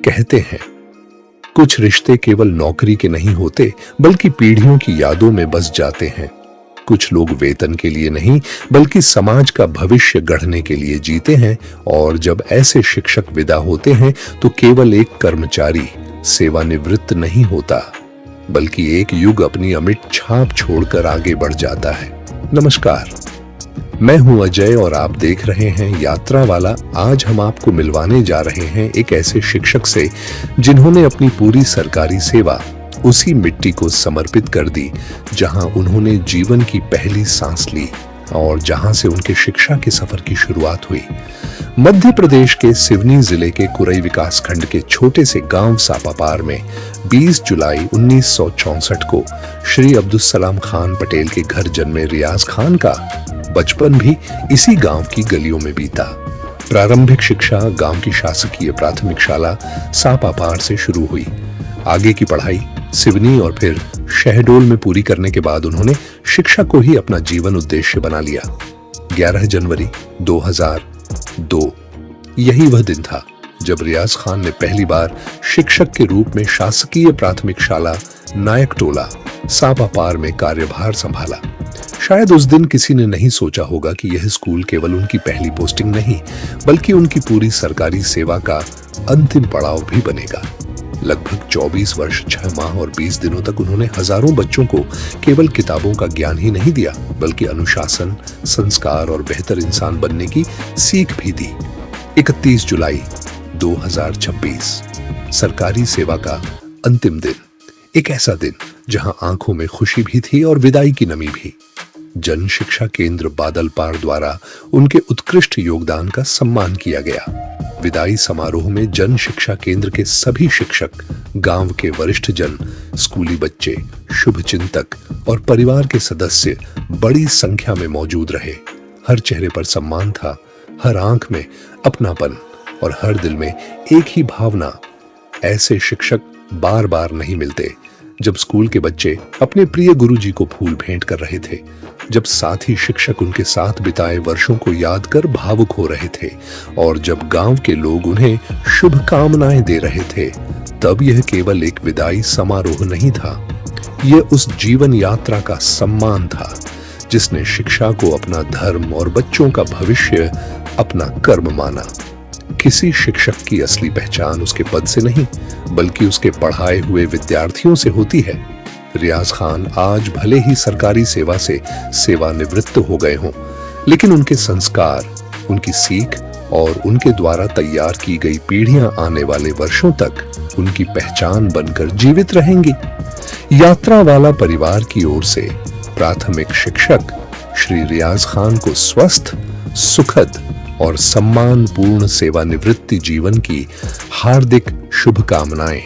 कहते हैं, कुछ रिश्ते केवल नौकरी के नहीं होते बल्कि पीढ़ियों की यादों में बस जाते हैं। कुछ लोग वेतन के लिए नहीं बल्कि समाज का भविष्य गढ़ने के लिए जीते हैं। और जब ऐसे शिक्षक विदा होते हैं तो केवल एक कर्मचारी सेवानिवृत्त नहीं होता बल्कि एक युग अपनी अमिट छाप छोड़कर आगे बढ़ जाता है। नमस्कार, मैं हूं अजय और आप देख रहे हैं यात्रा वाला। आज हम आपको मिलवाने जा रहे हैं एक ऐसे शिक्षक से जिन्होंने अपनी पूरी सरकारी सेवा उसी मिट्टी को समर्पित कर दी जहां उन्होंने जीवन की पहली सांस ली और जहां से उनके शिक्षा के सफर की शुरुआत हुई। मध्य प्रदेश के सिवनी जिले के कुरई विकासखंड के छोटे से गांव सापापार में 20 जुलाई 1964 को श्री अब्दुल सलाम खान पटेल के घर जन्मे रियाज खान का बचपन भी इसी गांव की गलियों में बीता। प्रारंभिक शिक्षा गांव की शासकीय प्राथमिक शाला सापापार से शुरू हुई। आगे की पढ़ाई सिवनी और फिर शहडोल में पूरी करने के बाद उन्होंने शिक्षा को ही अपना जीवन उद्देश्य बना लिया। 11 जनवरी 2002 यही वह दिन था जब रियाज खान ने पहली बार शिक्षक के रूप में शासकीय प्राथमिक शाला नायक टोला सापापार में कार्यभार संभाला। शायद उस दिन किसी ने नहीं सोचा होगा कि यह स्कूल केवल उनकी पहली पोस्टिंग नहीं बल्कि उनकी पूरी सरकारी सेवा का अंतिम पड़ाव भी बनेगा। लगभग 24 वर्ष 6 माह और 20 दिनों तक उन्होंने हजारों बच्चों को केवल किताबों का ज्ञान ही नहीं दिया बल्कि अनुशासन, संस्कार और बेहतर इंसान बनने की सीख भी दी। 31 जुलाई 2026 सरकारी सेवा का अंतिम दिन, एक ऐसा दिन जहां आंखों में खुशी भी थी और विदाई की नमी भी। जन शिक्षा केंद्र बादलपार द्वारा उनके उत्कृष्ट योगदान का सम्मान किया गया। विदाई समारोह में जन शिक्षा केंद्र के सभी शिक्षक, गांव के वरिष्ठ जन, स्कूली बच्चे, शुभचिंतक और परिवार के सदस्य बड़ी संख्या में मौजूद रहे। हर चेहरे पर सम्मान था, हर आंख में अपनापन और हर दिल में एक ही भावना। ऐसे शिक्षक बार बार नहीं मिलते। जब स्कूल के बच्चे अपने प्रिय गुरुजी को फूल भेंट कर रहे थे, जब साथी शिक्षक उनके साथ बिताए वर्षों को याद कर भावुक हो रहे थे और जब गांव के लोग उन्हें शुभकामनाएं दे रहे थे, तब यह केवल एक विदाई समारोह नहीं था। यह उस जीवन यात्रा का सम्मान था जिसने शिक्षा को अपना धर्म और बच्चों का भविष्य अपना कर्म माना। किसी शिक्षक की असली पहचान उसके पद से नहीं बल्कि उसके पढ़ाए हुए विद्यार्थियों से होती है। रियाज खान आज भले ही सरकारी सेवा से सेवानिवृत्त हो गए हों, लेकिन उनके संस्कार, उनकी सीख और उनके द्वारा तैयार की गई पीढ़ियां आने वाले वर्षों तक उनकी पहचान बनकर जीवित रहेंगी। यात्रा वाला परिवार की ओर से प्राथमिक शिक्षक श्री रियाज खान को स्वस्थ, सुखद और सम्मानपूर्ण सेवानिवृत्ति जीवन की हार्दिक शुभकामनाएं।